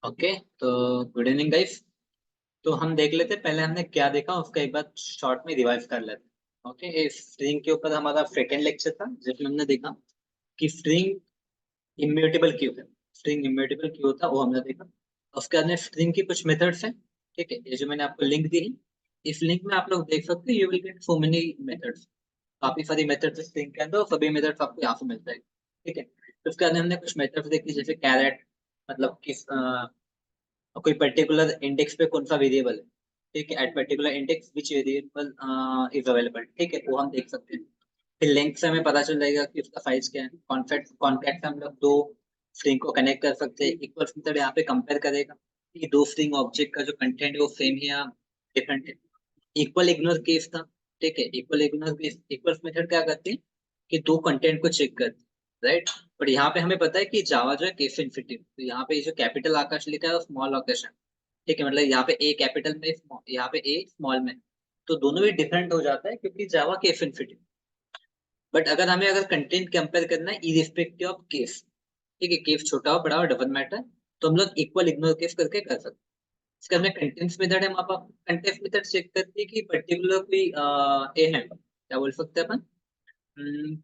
Okay. तो good evening guys. तो हम देख लेते पहले हमने क्या देखा उसका एक बार शॉर्ट में रिवाइज कर लेते। ओके, इस स्ट्रिंग के ऊपर हमारा सेकेंड लेक्चर था जिसमें हमने देखा कि स्ट्रिंग इम्यूटेबल क्यों है। स्ट्रिंग इम्यूटेबल क्यों होता है वो हमने देखा। उसके बाद में स्ट्रिंग की कुछ मेथड्स हैं। ठीक है, ये जो मैंने आपको लिंक दी है, इस लिंक में आप लोग देख सकते हो, you will get so many methods. काफी सारी मेथड्स स्ट्रिंग के अंदर और सभी मेथड्स आपको यहाँ से मिल जाएगी। ठीक है, तो उसके बाद में हमने कुछ मेथड्स देखी जैसे कैरेट, मतलब किस कोई पर्टिकुलर इंडेक्स पे कौन सा वेरिएबल है। ठीक है, at particular index which variable is available. ठीक है, वो हम देख सकते हैं। फिर लेंथ से हमें पता चल जाएगा कि उसका साइज क्या है। कॉन्फैक्ट कॉन्फैक्ट से हम लोग दो स्ट्रिंग को कनेक्ट कर सकते हैं। इक्वल मेथड यहाँ पे कंपेयर करेगा कि दो स्ट्रिंग ऑब्जेक्ट का जो कंटेंट है वो सेम है या डिफरेंट है। इक्वल इग्नोर केस था। ठीक है, equal ignore case equal method क्या करती है कि दो कंटेंट को चेक करती है, राइट। बट यहाँ पे हमें पता है कि जावा जो है केस इन्फिनिटिव, तो यहाँ पे जो कैपिटल आकाश लिखा है और स्मॉल आकाश है। ठीक है, मतलब यहाँ पे ए कैपिटल में, यहाँ पे ए स्मॉल में, तो दोनों भी डिफरेंट हो जाता है क्योंकि जावा केस इन्फिनिटिव। बट अगर कंटेंट कंपेयर करना है इरिस्पेक्टिव ऑफ केस, ठीक है, केस छोटा हो बड़ा हो डबल मैटर, तो हम लोग इक्वल इग्नोर केस करके कर सकते हैं। इसका हमने कंटेंट्स मेथड है, वहां पर कंटेंट्स मेथड चेक करती है कि पर्टिकुलर कोई ए है, क्या बोल सकते हैं अपन,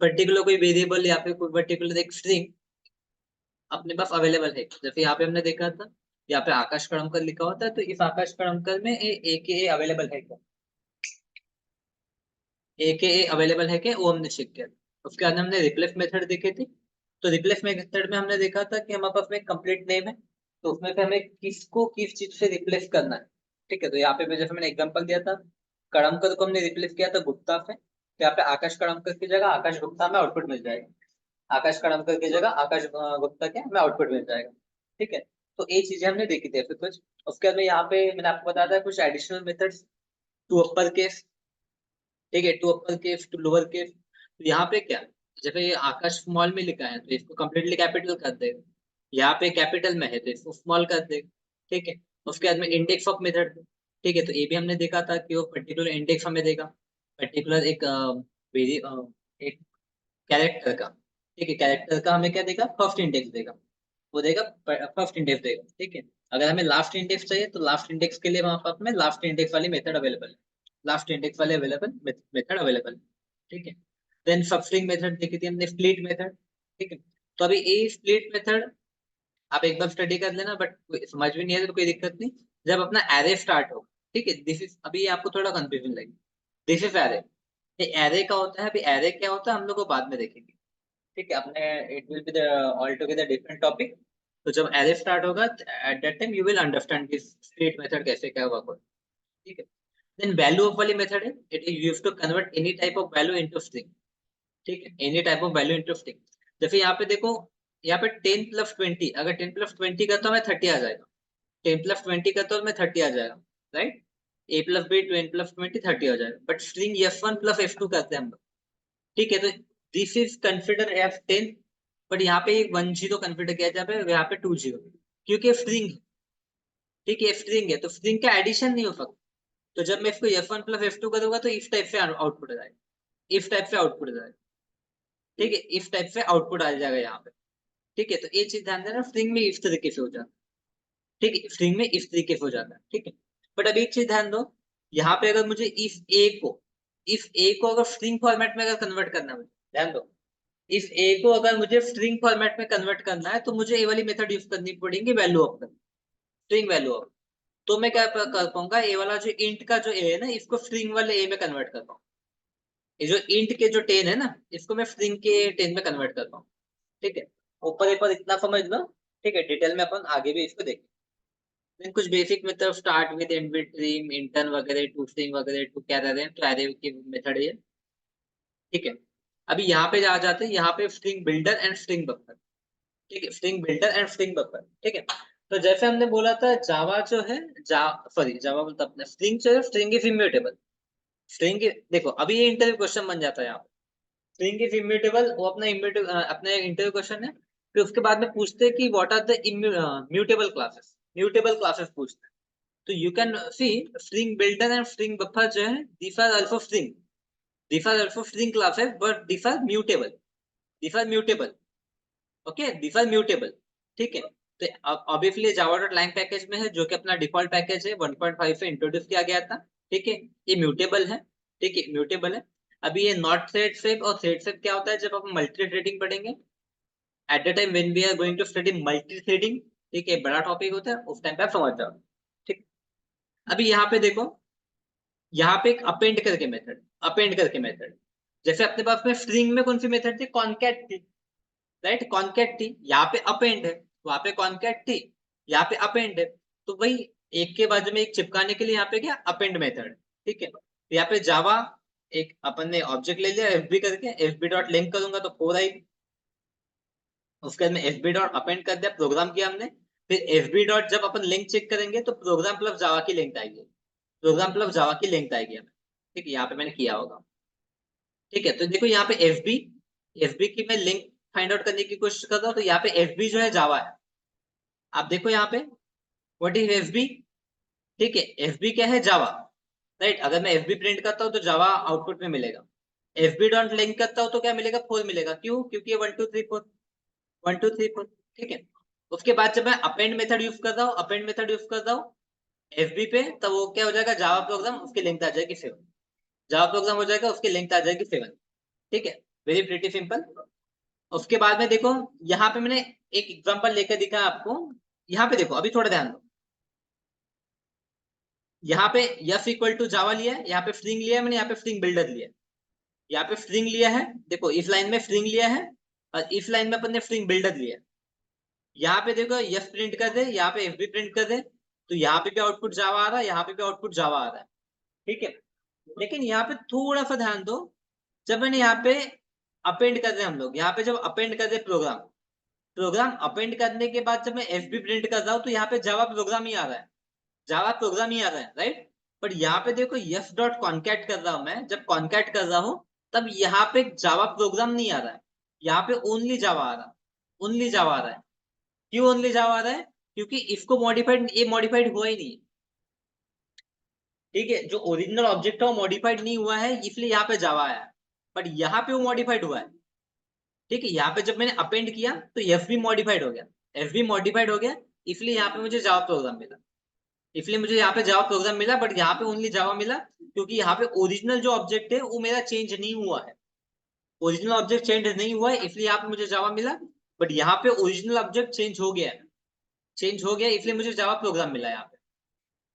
पर्टिकुलर कोई वेरिएबल या फिर कोई पर्टिकुलर एक स्ट्रिंग अपने पास अवेलेबल है। जैसे यहाँ पे हमने देखा था, यहाँ पे आकाश कड़मकर लिखा होता है, तो इस आकाश कड़मकर में ए के ए अवेलेबल है क्या, ए के ए अवेलेबल है क्या, वो हमने चेक किया। उसके बाद हमने रिप्लेस मेथड देखे थे। तो रिप्लेस मेथड में हमने देखा था कि हमारे पास में कंप्लीट नेम है, तो उसमें से हमें किसको किस चीज से रिप्लेस करना है। ठीक है, तो यहाँ पे जैसे मैंने एग्जांपल दिया था, कड़मकर को हमने रिप्लेस किया था गुप्ता से, तो यहाँ पे आकाश कड़मकर की जगह आकाश गुप्ता में आउटपुट मिल जाएगा। आकाश कड़मकर की जगह आकाश गुप्ता के हमें आउटपुट मिल जाएगा। ठीक है, तो ये चीजें हमने देखी थी फिर कुछ। उसके बाद में यहाँ पे मैंने आपको बताया था कुछ additional methods, to upper case, ठीक है, to upper case to lower case. तो यहाँ पे क्या, जैसे ये आकाश स्मॉल में लिखा है तो इसको कंप्लीटली कैपिटल कर देगा, यहाँ पे कैपिटल में है तो इसको स्मॉल कर देगा। ठीक है, उसके बाद में इंडेक्स ऑफ मेथड, ठीक है, तो ये भी हमने देखा था कि वो पर्टिकुलर इंडेक्स हमें देगा, पर्टिकुलर एक एक कैरेक्टर का। ठीक है, कैरेक्टर का हमें क्या देगा, फर्स्ट इंडेक्स देगा, वो देगा फर्स्ट इंडेक्स देगा। ठीक है, अगर हमें लास्ट इंडेक्स चाहिए तो लास्ट इंडेक्स के लिए वहां पर हमें लास्ट इंडेक्स वाली मेथड अवेलेबल है, लास्ट इंडेक्स वाले अवेलेबल मेथड अवेलेबल है। ठीक है, देन सबस्ट्रिंग मेथड देखी थी हमने, स्प्लिट मेथड। ठीक है, तो अभी ये स्प्लिट मेथड आप एक बार स्टडी कर लेना, बट समझ में नहीं आया तो कोई दिक्कत नहीं। जब अपना एरे स्टार्ट हो, ठीक है, दिस इज, अभी ये आपको थोड़ा कंफ्यूजन लगेगा, दिस इज एरे। ये एरे का होता है, अभी एरे क्या होता है हम लोग को बाद में देखेंगे। ठीक है, अपने it will be the altogether different topic. तो जब एरे स्टार्ट होगा at that time you will understand this split method कैसे क्या वर्क होता है। ठीक है, देन वैल्यू ऑफ वाली मेथड है, it is used to convert any type of value into string. ठीक है, any type of value into string. जैसे यहाँ पे देखो, यहाँ पे 10 + 20, अगर 10 + 20 करता हूँ मैं 30 आ जाएगा, 10 + 20 करता हूँ मैं 30 आ जाएगा, राइट। A + B 10 + 20 30 हो जाएगा, बट स्ट्रिंग F1 + F2 करते हैं हम लोग। ठीक है, तो this is consider F10, but यहाँ पे 10 कंसिडर किया जाता है, यहाँ पे 20, क्योंकि स्ट्रिंग है। ठीक है, स्ट्रिंग है तो स्ट्रिंग का एडिशन नहीं हो सकता। तो जब मैं इसको F1 + F2 करूंगा तो इस टाइप से आउटपुट आ जाएगा, इस टाइप से आउटपुट आ जाएगा। ठीक है, इस टाइप से आउटपुट आ जाएगा यहाँ पे। ठीक है, तो ये चीज ध्यान देना, स्ट्रिंग में इस तरीके से हो जाता है। ठीक है, स्ट्रिंग में इस तरीके से हो जाता है। ठीक है, बट अभी एक चीज ध्यान दो, यहाँ पे अगर मुझे इस ए को अगर स्ट्रिंग फॉर्मेट में अगर कन्वर्ट करना है, ध्यान दो, इस ए को अगर मुझे स्ट्रिंग फॉर्मेट में कन्वर्ट करना है तो मुझे ये वाली मेथड यूज करनी पड़ेगी, value of, string value of. तो मैं क्या कर पाऊंगा, ए वाला जो इंट का जो ए है ना, इसको स्ट्रिंग वाले ए में कन्वर्ट कर पाऊँ। ये जो इंट के जो 10 है ना, इसको मैं स्ट्रिंग के 10 में कन्वर्ट कर पाऊँ। ठीक है, ऊपर ऊपर इतना समझ लो। ठीक है, डिटेल में अपन आगे भी इसको देखें। Then कुछ basic method start with inbuilt stream intern वगैरह टू स्ट्रिंग वगैरह टू क्या रहते हैं, तो एरे की मेथड है। ठीक है, अभी यहाँ पे आ जाते हैं, यहाँ पे string builder and string buffer. ठीक है, string builder and string buffer. ठीक है, तो जैसे हमने बोला था जावा जो है, जावा बोलता अपना स्ट्रिंग जो है, स्ट्रिंग इज इम्यूटेबल। स्ट्रिंग, देखो अभी ये इंटरव्यू क्वेश्चन बन जाता है यहाँ पे, स्ट्रिंग इज इम्यूटेबल, वो अपना इम्यूटेबल अपना इंटरव्यू क्वेश्चन है। फिर उसके बाद में पूछते हैं कि what are the mutable classes, mutable classes पूछते हैं। तो you can see string builder and string buffer जो है, these are also string, these are also string classes, but these are mutable, these are mutable. Okay, these are mutable. ठीक है, तो obviously Java dot lang package में है, जो कि अपना डिफॉल्ट पैकेज है, 1.5 से इंट्रोड्यूस किया गया था। ठीक है, ये म्यूटेबल है। ठीक है, म्यूटेबल है। अभी ये नॉट थ्रेड सेफ और थ्रेड सेफ क्या होता है, जब आप मल्टी थ्रेडिंग पढ़ेंगे at the time when we are going to study multi threading, ठीक है, बड़ा टॉपिक होता है, उस टाइम पे आप समझ जाओ। ठीक। अभी यहाँ पे देखो, यहाँ पे एक अपेंड करके मेथड, अपेंड करके मेथड, जैसे अपने पास में स्ट्रिंग में कौन सी मेथड थी, कॉनकैट थी, राइट, कॉनकैट थी। यहाँ पे अपेंड है, वहां पे कॉनकैट थी, यहाँ पे अपेंड है। तो वही एक के बाद में एक चिपकाने के लिए यहाँ पे क्या, अपेंड मेथड। ठीक है, तो यहाँ पे जावा, एक अपन ने ऑब्जेक्ट ले लिया एफ बी करके, एफ बी डॉट लिंक करूंगा तो 4 आई, उसके बाद में एफ बी डॉट अपेंड कर दिया, प्रोग्राम किया हमने। फिर एफ बी डॉट जब अपन लिंक चेक करेंगे तो प्रोग्राम प्लस जावा की लिंक आएगी, प्रोग्राम प्लस जावा की लिंक आएगी हमें। ठीक है, यहाँ पे मैंने किया होगा। ठीक है, तो देखो यहाँ पे एफ बी की मैं लिंक फाइंड आउट करने की कोशिश कर रहा हूँ, तो यहाँ पे एफ बी जो है जावा है। आप देखो यहाँ पे व्हाट इज एफ बी। ठीक है, एफ बी क्या है, जावा, राइट। अगर मैं एफ बी प्रिंट करता हूँ तो जावा आउटपुट में मिलेगा। एफ बी डॉट लिंक करता हूँ तो क्या मिलेगा, 4 मिलेगा। क्यों, क्योंकि ये 1 2 3 4, 1 2 3 4। ठीक है, उसके बाद जब मैं अपेंड मेथड यूज कर रहा हूँ, अपेंड मेथड यूज कर रहा हूँ एफ बी पे, तब वो क्या हो जाएगा, जावा प्रोग्राम, उसकी लिंक आ जाएगी 7, जावा प्रोग्राम हो जाएगा, उसकी लिंक आ जाएगी 7। ठीक है, वेरी प्रिटी सिंपल। उसके बाद में देखो, यहाँ पे मैंने एक एग्जांपल लेकर दिखा आपको। यहाँ पे देखो, अभी थोड़ा ध्यान दो। यहाँ पे यफ इक्वल टू जावा लिया है, यहाँ पे स्ट्रिंग लिया है मैंने, यहाँ पे स्ट्रिंग बिल्डर लिया है। यहाँ पे स्ट्रिंग लिया है, देखो इस लाइन में स्ट्रिंग लिया है, और इस लाइन में अपन ने स्ट्रिंग बिल्डर लिया है। यहाँ पे देखो यफ प्रिंट कर दे, यहाँ पे एफ भी प्रिंट कर दे, तो यहाँ पे भी आउटपुट जावा आ रहा है, यहाँ पे भी आउटपुट जावा आ रहा है। ठीक है, लेकिन यहाँ पे थोड़ा सा ध्यान दो, जब मैंने यहाँ पे अपेंड कर रहे हम लोग, यहाँ पे जब अपेंड कर दे प्रोग्राम, प्रोग्राम अपेंड करने के बाद जब मैं एफ बी प्रिंट कर रहा हूँ, तो यहाँ पे जावा प्रोग्राम ही आ रहा है, जावा प्रोग्राम ही आ रहा है, राइट। पर यहाँ पे देखो यफ डॉट कॉनकैट कर रहा हूं मैं, जब कॉनकैट कर रहा हूँ तब यहाँ पे जावा प्रोग्राम नहीं आ रहा है, यहाँ पे ओनली जावा आ रहा है, ओनली जावा आ रहा है। क्यों ओनली जावा आ रहा है, क्योंकि इसको मॉडिफाइड, ये मॉडिफाइड हुआ ही नहीं। ठीक है, जो ओरिजिनल ऑब्जेक्ट है वो मॉडिफाइड नहीं हुआ है, इसलिए यहाँ पे जावा आया है। बट यहाँ पे वो मॉडिफाइड हुआ है। ठीक है, यहाँ पे जब मैंने अपेंड किया तो एफ बी मॉडिफाइड हो गया, एफ बी मॉडिफाइड हो गया, इसलिए यहाँ पे मुझे जावा प्रोग्राम मिला, इसलिए मुझे यहाँ पे जावा प्रोग्राम मिला। बट यहाँ पे ओनली जावा मिला, क्योंकि यहाँ पे ओरिजिनल जो ऑब्जेक्ट है वो मेरा चेंज नहीं हुआ है, ओरिजिनल ऑब्जेक्ट चेंज नहीं हुआ है, इसलिए यहाँ पे मुझे जावा मिला। बट यहाँ पे ओरिजिनल ऑब्जेक्ट चेंज हो गया है, चेंज हो गया, इसलिए मुझे जावा प्रोग्राम मिला यहाँ पे।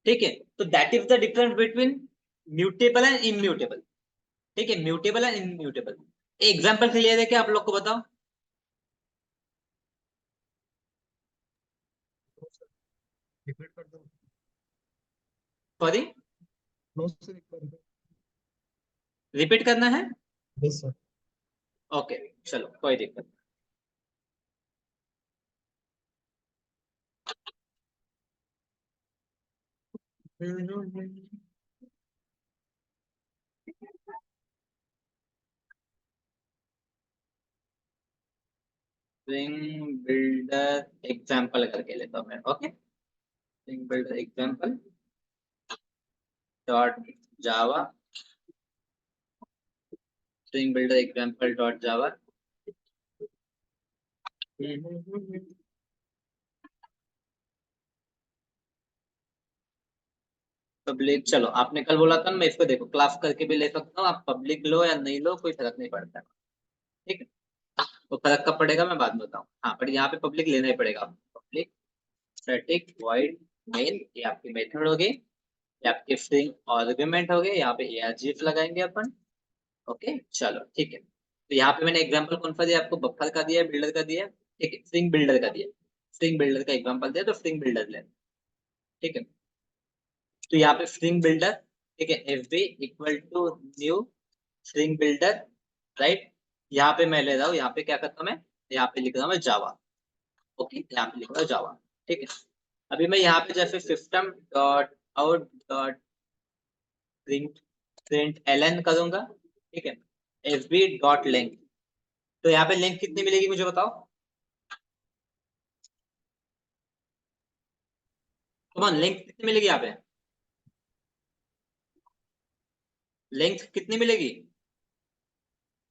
ठीक है, तो that is the difference between mutable and immutable. ठीक है, mutable and immutable. Example clear है क्या आप लोग को, बताओ। रिपीट कर दो। सॉरी, नो सर, एक बार। रिपीट करना है। Yes sir. ओके, चलो कोई दिक्कत नहीं। स्ट्रिंग बिल्डर एग्जाम्पल करके लेता हूँ मैं। Okay, string builder example dot जावा, स्ट्रिंग बिल्डर एग्जाम्पल डॉट जावा। पब्लिक, चलो आपने कल बोला था ना, मैं इसको देखो क्लास करके भी ले सकता हूँ, आप पब्लिक लो या नहीं लो कोई फर्क नहीं पड़ता। ठीक है, तो फर्क कब पड़ेगा मैं बाद में बताऊँ। हाँ, पर यहाँ पे पब्लिक लेना ही पड़ेगा। पब्लिक स्टैटिक वॉइड मेन, ये आपकी मेथड हो गई, ये आपके स्ट्रिंग आर्गुमेंट हो गए, यहाँ पे argf लगाएंगे अपन। ओके, चलो ठीक है, तो यहाँ पे मैंने एग्जांपल कौन सा दिया आपको, बफर का दिया, बिल्डर का दिया। ठीक है, स्ट्रिंग बिल्डर का दिया, स्ट्रिंग बिल्डर का एग्जांपल दिया, तो स्ट्रिंग बिल्डर ले। ठीक है, तो यहाँ पे स्ट्रिंग बिल्डर, ठीक है, F B equal to new string builder, right. यहाँ पे मैं ले रहा हूँ, यहाँ पे क्या करता हूँ मैं, यहाँ पे लिख रहा हूँ मैं जावा। ओके, यहाँ पे लिख रहा हूँ जावा। ठीक है, अभी मैं यहाँ पे जैसे system dot out dot print print L N करूंगा। ठीक है, एफ बी डॉट लेंथ, तो यहाँ पे लेंथ कितनी मिलेगी मुझे बताओ। कौन लेंथ कितनी मिलेगी यहाँ पे, लेंथ कितनी मिलेगी,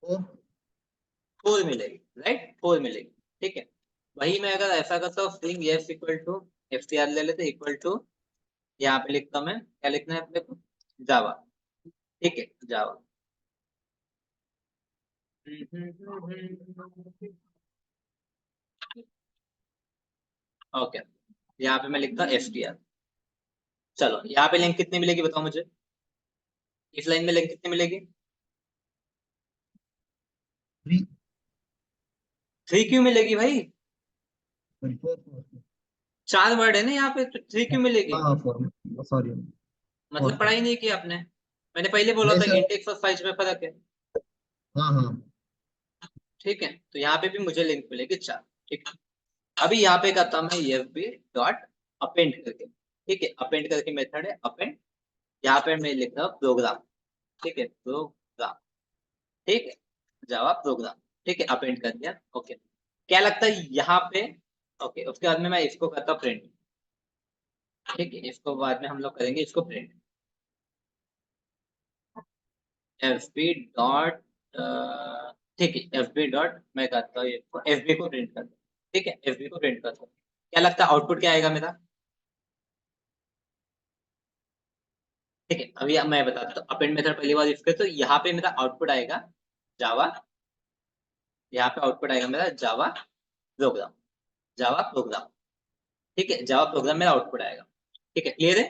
फोर। 4 मिलेगी, राइट, 4 मिलेगी। ठीक है, वही मैं अगर ऐसा करता हूँ string yes equal to str ले लेते इक्वल टू, यहाँ पे लिखता हूँ मैं, क्या लिखना है अपने को, जावा। ठीक है, जावा। ओके, यहाँ पे मैं लिखता हूँ str। चलो यहाँ पे लिंक कितनी मिलेगी बताओ मुझे, इस लाइन में लिंक कितनी मिलेगी? 3 थ्री क्यों मिलेगी भाई? 4 चार वर्ड है ना यहाँ पे, तो थ्री क्यों मिलेगी? हाँ 4 सॉरी मतलब 4 पढ़ाई नहीं की आपने? मैंने पहले बोला नहीं था सर। इंट एक्सरसाइज में फर्क है। हाँ हाँ ठीक है, तो यहाँ पे भी मुझे लिंक मिलेगी चार। ठीक है, अभी यहाँ पे करता हूँ मैं एफ बी डॉट अपेंड करके। ठीक है, अपेंड करके मेथड है अपेंड। यहाँ पे मैं लिख रहा हूँ प्रोग्राम। ठीक है, प्रोग्राम। ठीक है, जावा प्रोग्राम। ठीक है, अपेंड कर दिया। ओके, क्या लगता है यहाँ पे? ओके, उसके बाद में मैं इसको करता हूँ प्रिंट। ठीक है, इसको बाद में हम लोग करेंगे इसको प्रिंट। एफ बी डॉट, ठीक है, एफ बी डॉट मैं करता हूँ एफ बी को प्रिंट करता हूँ। ठीक है, एफ बी को प्रिंट करता हूँ। क्या लगता है आउटपुट क्या आएगा मेरा? ठीक है, अभी मैं बताता हूँ अपेंड मेथड पहली बार यूज तो यहाँ पे मेरा आउटपुट आएगा जावा। यहाँ पे आउटपुट आएगा मेरा जावा प्रोग्राम, जावा प्रोग्राम। ठीक है, जावा प्रोग्राम मेरा आउटपुट आएगा। ठीक है, क्लियर है?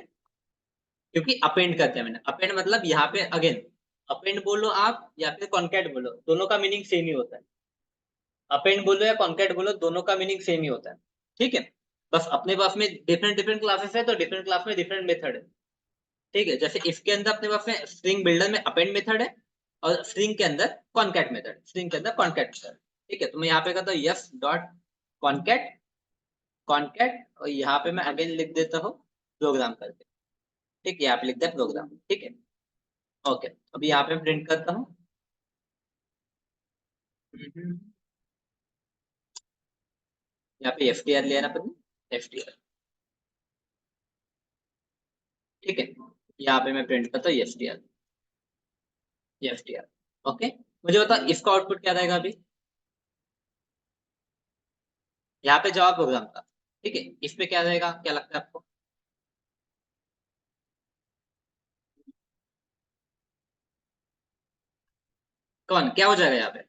क्योंकि अपेंड करते हैं मैंने, अपेंड मतलब यहाँ पे अगेन, अपेंड बोलो आप या फिर कॉन्कैट बोलो, दोनों का मीनिंग सेम ही होता है। अपेंड बोलो या कॉन्कैट बोलो, दोनों का मीनिंग सेम ही होता है। ठीक है, बस अपने पास में डिफरेंट डिफरेंट क्लासेस है, तो डिफरेंट क्लास में डिफरेंट मेथड है। ठीक है, जैसे इसके अंदर अपने पास में स्ट्रिंग बिल्डर में अपेंड मेथड है, और स्ट्रिंग के अंदर कॉन्कैट मेथड, स्ट्रिंग के अंदर कॉन्कैट मेथड। ठीक है, तो मैं यहाँ पे कहता हूँ यस डॉट कॉन्कैट, कॉन्कैट, और यहाँ पे मैं अगेन लिख देता हूँ प्रोग्राम करके। ठीक है, यहाँ पे लिख दिया प्रोग्राम। ठीक है, ओके, अभी यहाँ पे प्रिंट करता हूँ। यहाँ पे एफ टी आर लिया ना अपने, एफ टी आर। ठीक है, यहाँ पे मैं प्रिंट करता हूँ F T R, F T R. Okay, मुझे बताओ इसका आउटपुट क्या रहेगा अभी? यहाँ पे जवाब प्रोग्राम था। ठीक है, इस पे क्या रहेगा, क्या लगता है आपको? कौन क्या हो जाएगा यहाँ पे?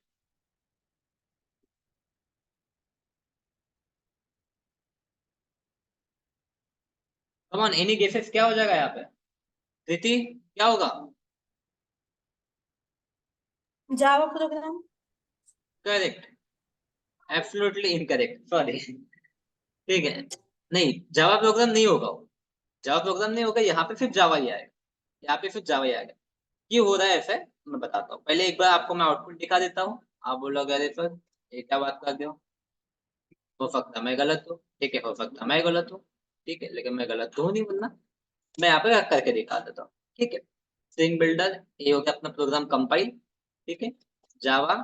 कौन एनी गेसेस, क्या हो जाएगा यहाँ पे? कृति, क्या होगा? Java program. Correct, absolutely incorrect, sorry. ठीक है, नहीं जावा प्रोग्राम नहीं होगा वो, जावा प्रोग्राम नहीं होगा, यहाँ पे सिर्फ जावा ही आएगा। यहाँ पे सिर्फ जावा ही आएगा। क्यों हो रहा है ऐसे, मैं बताता हूँ। पहले एक बार आपको मैं आउटपुट दिखा देता हूँ, आप बोलोगे अरे सर ये क्या बात कर रहे हो सकता है मैं गलत हूँ। ठीक है, हो सकता है मैं गलत हूँ। ठीक है, लेकिन मैं गलत तो हूँ नहीं बनना। मैं यहाँ पे करके दिखा देता हूँ। ठीक है, स्ट्रिंग बिल्डर ये हो गया अपना प्रोग्राम कंपाइल। ठीक है, जावा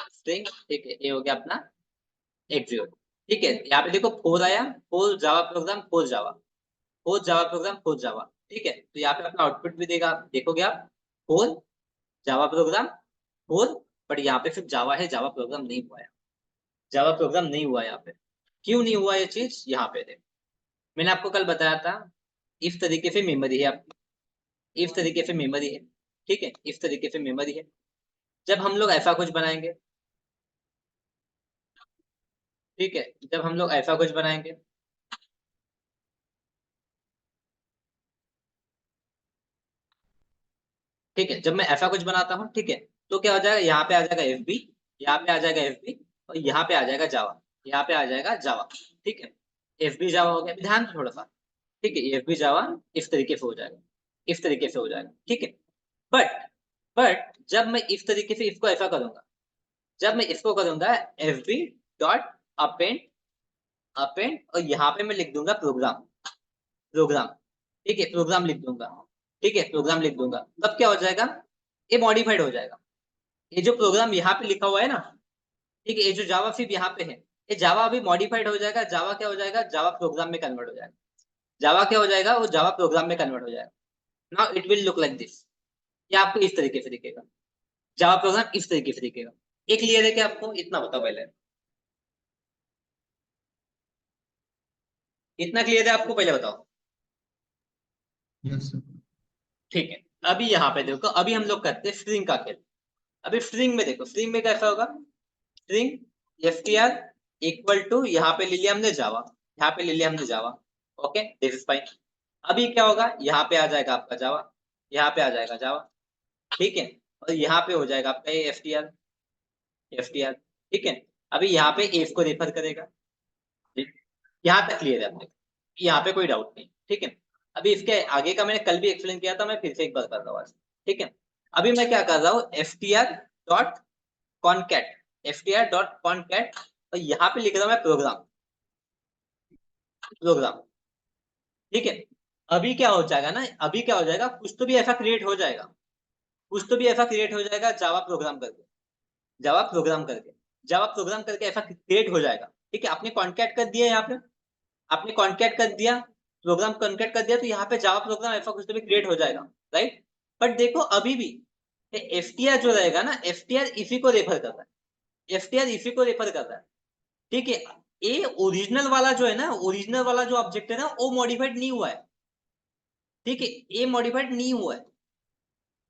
स्ट्रिंग, ठीक है, ये हो गया अपना एग्जीक्यूट। ठीक है, यहाँ पे देखो फोर आया, फोर जावा प्रोग्राम, फोर जावा, फोर जावा प्रोग्राम, फोर जावा। ठीक है, तो यहाँ पे अपना आउटपुट भी देगा, देखोगे आप, four Java program, four. But यहाँ पे सिर्फ जावा है, जावा प्रोग्राम नहीं हुआ है, जावा प्रोग्राम नहीं हुआ है यहाँ पे। क्यों नहीं हुआ ये चीज, यहाँ पे देखो, मैंने आपको कल बताया था इस तरीके से मेमोरी है आपकी, इस तरीके से मेमोरी है। ठीक है, इस तरीके से मेमोरी है। जब हम लोग ऐसा कुछ बनाएंगे, ठीक है, जब हम लोग ऐसा कुछ बनाएंगे, ठीक है, जब मैं ऐसा कुछ बनाता हूँ, ठीक है, तो क्या हो जाएगा, यहाँ पे आ जाएगा एफ बी, यहाँ पे आ जाएगा एफ बी, और यहाँ पे आ जाएगा जावा, यहाँ पे आ जाएगा जावा। ठीक है, एफ बी जावा हो गया, ध्यान दो थोड़ा सा। ठीक है, एफ बी जावा इस तरीके से हो जाएगा, इस तरीके से हो जाएगा। ठीक है, बट जब मैं इस तरीके से इसको ऐसा करूंगा, जब मैं इसको करूंगा F B dot append, append, और यहाँ पे मैं लिख दूंगा प्रोग्राम, प्रोग्राम। ठीक है, प्रोग्राम लिख दूंगा। ठीक है, प्रोग्राम लिख दूंगा, तब क्या हो जाएगा, ये मॉडिफाइड हो जाएगा। ये जो प्रोग्राम यहाँ पे लिखा हुआ है ना, ठीक है, ये जो जावा फिर यहाँ पे है, ये जावा अभी मॉडिफाइड हो जाएगा, जावा क्या हो जाएगा, जावा प्रोग्राम में कन्वर्ट हो जाएगा। जावा क्या हो जाएगा, वो जावा प्रोग्राम में कन्वर्ट हो जाएगा। Now it will look like this, ये आपको इस तरीके से दिखेगा, जावा प्रोग्राम इस तरीके से दिखेगा। ये क्लियर है कि आपको, इतना बताओ पहले। इतना क्लियर है आपको, पहले बताओ। Yes sir. ठीक है, अभी यहाँ पे देखो, अभी हम लोग करते हैं स्ट्रिंग का खेल। अभी स्ट्रिंग में देखो, स्ट्रिंग में कैसा होगा, स्ट्रिंग एसटीआर इक्वल टू, यहाँ पे ले लिया हमने जावा, यहाँ पे ले लिया हमने जावा, ओके दिस इज फाइन। अभी क्या होगा, यहाँ पे आ जाएगा आपका जावा, यहाँ पे आ जाएगा जावा, ठीक है, और यहाँ पे हो जाएगा आपका ये एसटीआर, एसटीआर, ठीक है। अभी यहाँ पे एफ को रेफर करेगा, ठीक? यहाँ तक क्लियर है अपने, यहाँ पे कोई डाउट नहीं, ठीक है। अभी इसके आगे का मैंने कल भी एक्सप्लेन किया था, मैं फिर से एक बार कर रहा हूँ आज, ठीक है। अभी मैं क्या कर रहा हूँ, STR dot concat, STR dot concat, और यहाँ पे लिख रहा हूँ मैं प्रोग्राम, प्रोग्राम, ठीक है। अभी क्या हो जाएगा ना, अभी क्या हो जाएगा, कुछ तो भी ऐसा क्रिएट हो जाएगा, कुछ तो भी ऐसा क्रिएट हो जाएगा जावा प्रोग्राम करके, जावा प्रोग्राम करके, जावा प्रोग्राम करके ऐसा क्रिएट हो जाएगा, ठीक है। आपने कॉन्कैट कर दिया, यहाँ पे आपने कॉन्कैट कर दिया, प्रोग्राम कॉन्कैट कर दिया, तो यहाँ पे जावा प्रोग्राम ऐसा कुछ तो भी क्रिएट हो जाएगा, राइट। बट देखो अभी भी एफटीआर जो रहेगा ना, एफटीआर इसी को रेफर कर रहा है, एफटीआर इसी को रेफर कर रहा है, ठीक है। ये ओरिजिनल वाला जो है ना, ओरिजिनल वाला जो ऑब्जेक्ट है ना, वो मॉडिफाइड नहीं हुआ है, ठीक है, ये मॉडिफाइड नहीं हुआ है,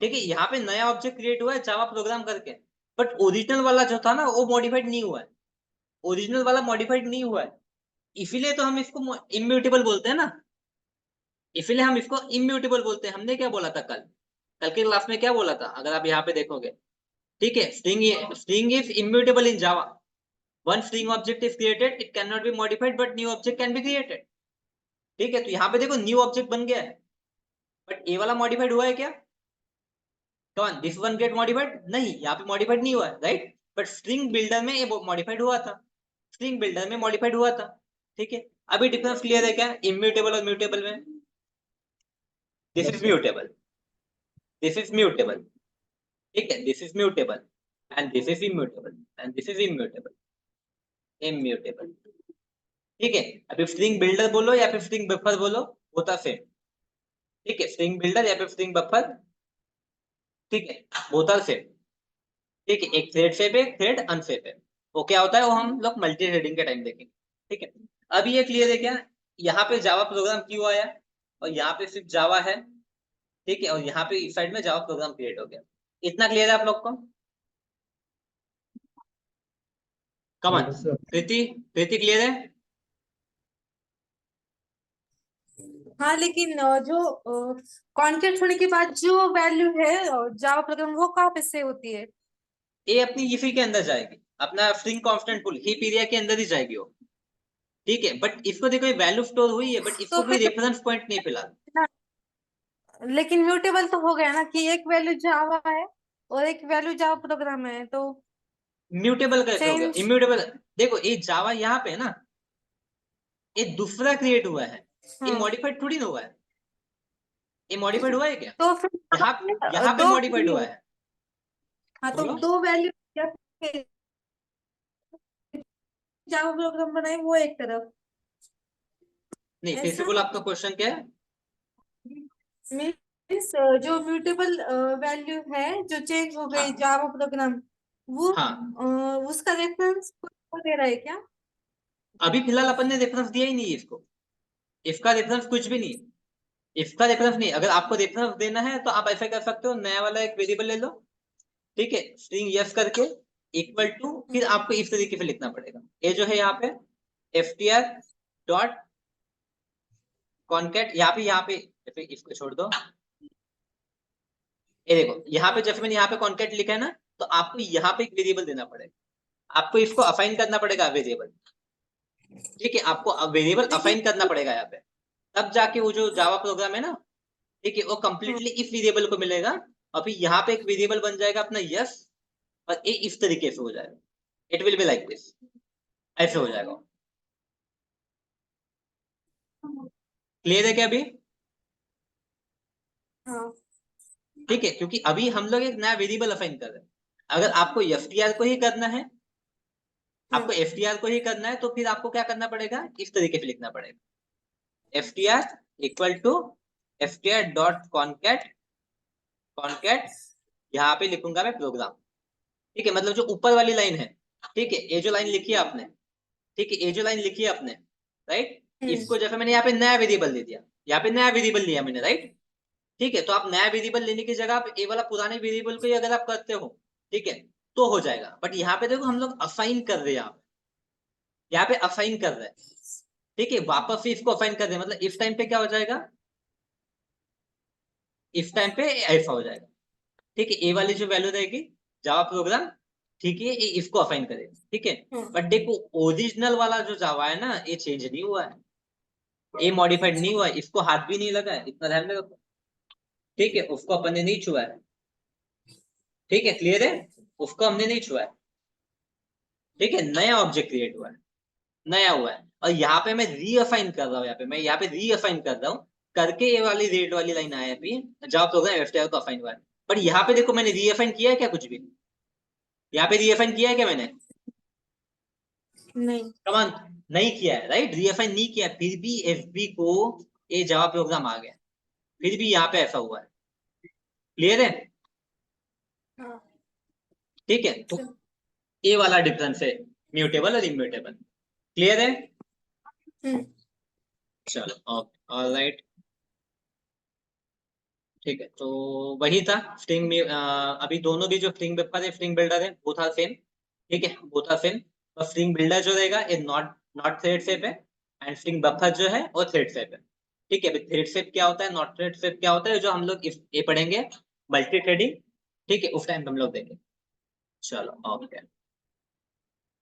ठीक है। यहाँ पे नया ऑब्जेक्ट क्रिएट हुआ है जावा प्रोग्राम करके, बट ओरिजिनल वाला जो था ना वो मॉडिफाइड नहीं हुआ है, ओरिजिनल वाला मॉडिफाइड नहीं हुआ है, इसीलिए तो हम इसको इम्यूटेबल बोलते हैं ना, इसीलिए हम इसको इम्यूटेबल बोलते हैं। हमने क्या बोला था कल, कल के क्लास में क्या बोला था, अगर आप यहाँ पे देखोगे, ठीक है, string is immutable in Java, one string object is created, it can not be modified but new object can be created, ठीक है। तो यहाँ पे देखो न्यू ऑब्जेक्ट बन गया है, बट ए वाला मॉडिफाइड हुआ है क्या, कौन, दिस वन गेट मॉडिफाइड, नहीं, यहाँ पे मॉडिफाइड नहीं हुआ है, राइट। बट स्ट्रिंग बिल्डर में ये मॉडिफाइड हुआ था, स्ट्रिंग बिल्डर में मॉडिफाइड हुआ था, ठीक है। अभी डिफरेंस क्लियर है क्या, इम्यूटेबल और म्यूटेबल में, this yes is sir. Mutable, this is mutable, ठीक है, this is mutable and this is immutable and this is immutable, immutable, ठीक है। अभी स्ट्रिंग बिल्डर बोलो या फिर स्ट्रिंग बफर बोलो, होता सेम, ठीक है, स्ट्रिंग बिल्डर या फिर स्ट्रिंग बफर, ठीक है, होता सेम, ठीक है। एक थ्रेड सेफ है, एक थ्रेड अनसेफ है, वो क्या होता है वो हम लोग मल्टी थ्रेडिंग के टाइम देखेंगे, ठीक है। अभी ये क्लियर है क्या, यहाँ पे जावा प्रोग्राम क्यों आया, और यहाँ पे सिर्फ जावा है, ठीक है, और यहाँ पे इस साइड में जावा प्रोग्राम क्रिएट हो गया, इतना क्लियर है आप लोग को, कमन, यस सर। प्रीति, प्रीति क्लियर है। हाँ, लेकिन जो कॉन्टेक्ट होने के बाद जो वैल्यू है जावा प्रोग्राम वो कहाँ पे से होती है? ये अपनी इसी के अंदर जाएगी, अपना स्ट्रिंग कांस्टेंट पुल हीप एरिया के अंदर ही जाएगी वो, ठीक है। बट इसको देखो ये वैल्यू स्टोर हुई है, बट तो इसको कोई फिर रेफरेंस पॉइंट नहीं फिलहाल, लेकिन म्यूटेबल तो हो गया ना कि एक वैल्यू जावा है और एक वैल्यू जावा प्रोग्राम है, तो म्यूटेबल कैसे हो गया, चेंज। इम्यूटेबल। देखो ये जावा यहाँ पे है ना, ये दूसरा क्रिएट हुआ है, ये हाँ, मॉडिफाइड थोड़ी ना हुआ है, ये मॉडिफाइड हुआ है क्या, तो फिर यहाँ, यहाँ पे दो मॉडिफाइड हुआ वैल्यू। है, हाँ, तो बोलो। दो वैल्यू जावा प्रोग्राम बनाए वो एक तरफ नहीं, फिर से ऐसा। बोलो आपका क्वेश्चन क्या है। मीन्स जो म्यूटेबल वैल्यू है जो चेंज हो गई हाँ जावा प्रोग्राम, वो हाँ, उसका रेफरेंस दे रहा है क्या? अभी फिलहाल अपन ने रेफरेंस दिया ही नहीं है इसको, इसका रेफरेंस कुछ भी नहीं, इसका रेफरेंस नहीं। अगर आपको रेफरेंस देना है तो आप ऐसा कर सकते हो, नया वाला एक वेरिएबल ले लो, ठीक है, स्ट्रिंग यस करके इक्वल टू, फिर आपको इस तरीके से लिखना पड़ेगा, ये जो है यहाँ पे एफटीआर डॉट कॉनकैट, यहाँ पे जैसे इसको छोड़ दो, ये देखो यहाँ पे जैसे मैंने यहाँ पे कॉनकैट लिखा है ना, तो आपको यहाँ पे एक वेरिएबल देना पड़ेगा, आपको इसको असाइन करना पड़ेगा वेरिएबल, ठीक है, आपको वेरिएबल लेकिन असाइन करना पड़ेगा यहाँ पे, तब जाके वो जो जावा प्रोग्राम है ना, ठीक है, वो कंप्लीटली इस वेरिएबल को मिलेगा, और फिर यहाँ पे एक वेरिएबल बन जाएगा अपना यस, और ये इस तरीके से हो जाएगा, it will be like this, ऐसे हो जाएगा, क्लियर है क्या अभी, हाँ, ठीक है। क्योंकि अभी हम लोग एक नया वेरिएबल असाइन कर रहे हैं, अगर आपको एफटीआर को ही करना है, आपको एफटीआर को ही करना है, तो फिर आपको क्या करना पड़ेगा, इस तरीके से लिखना पड़ेगा, FTR equal to FTR dot concat, concat यहाँ पे लिखूंगा मैं प्रोग्राम, ठीक है, मतलब जो ऊपर वाली लाइन है, ठीक है, ये जो लाइन लिखी है आपने, ठीक है, ये जो लाइन लिखी है आपने, राइट, इफ को जैसे मैंने यहाँ पे नया वेरिएबल दे दिया, यहाँ पे नया वेरिएबल लिया मैंने, राइट। ठीक है, तो आप नया वेरिएबल लेने की जगह आप ए वाला पुराने वेरिएबल को ही अगर आप करते हो, ठीक है, तो हो जाएगा। बट यहाँ पे देखो हम लोग असाइन कर रहे हैं, यहाँ पे असाइन कर रहे हैं, ठीक है, वापस से इसको असाइन कर रहे हैं, मतलब इस टाइम पे क्या हो जाएगा, इस टाइम पे ऐसा हो जाएगा, ठीक है। ए वाली जो वैल्यू रहेगी जावा प्रोग्राम, ठीक है, इसको असाइन करेगा, ठीक है। बट देखो ओरिजिनल वाला जो जावा है ना, ये चेंज नहीं हुआ है, ये मॉडिफाइड नहीं हुआ है, इसको हाथ भी नहीं लगा है, इतना ध्यान में रखो, ठीक है। उसको अपन ने नहीं छुआ है, ठीक है, क्लियर है, उसको हमने नहीं छुआ है, ठीक है। नया ऑब्जेक्ट क्रिएट हुआ है, नया हुआ है, और यहाँ पे मैं रीअसाइन कर रहा हूँ, यहाँ पे मैं यहाँ पे रीअसाइन कर रहा हूँ, करके ये वाली रेड वाली लाइन आया अभी, जावा प्रोग्राम एफटीआर को असाइन हुआ है। पर यहाँ पे देखो मैंने रीअसाइन किया है क्या, कुछ भी यहाँ पे रीअसाइन किया है क्या मैंने, नहीं, कमान नहीं किया है, राइट, रीअसाइन नहीं किया, फिर भी एफबी को ये जावा प्रोग्राम आ गया, फिर भी यहाँ पे ऐसा हुआ है, क्लियर है, हाँ, ठीक है। तो ये वाला डिफरेंस है म्यूटेबल और इम्यूटेबल, क्लियर है। चलो ऑलराइट, ठीक है, तो वही था स्ट्रिंग में, अभी दोनों भी जो स्ट्रिंग पेपर है, स्ट्रिंग बिल्डर है, वो था सेम, ठीक है, वो था सेम। और स्ट्रिंग बिल्डर जो रहेगा ये नॉट नॉट थ्रेड शेप है, एंड स्ट्रिंग बफर जो है वो थ्रेड शेप है, ठीक है। थ्रेड शेप क्या होता है, नॉट थ्रेड शेप क्या होता है, जो हम लोग ये पढ़ेंगे मल्टी थ्रेडिंग, ठीक है, उस टाइम हम लोग देखेंगे। चलो ओके।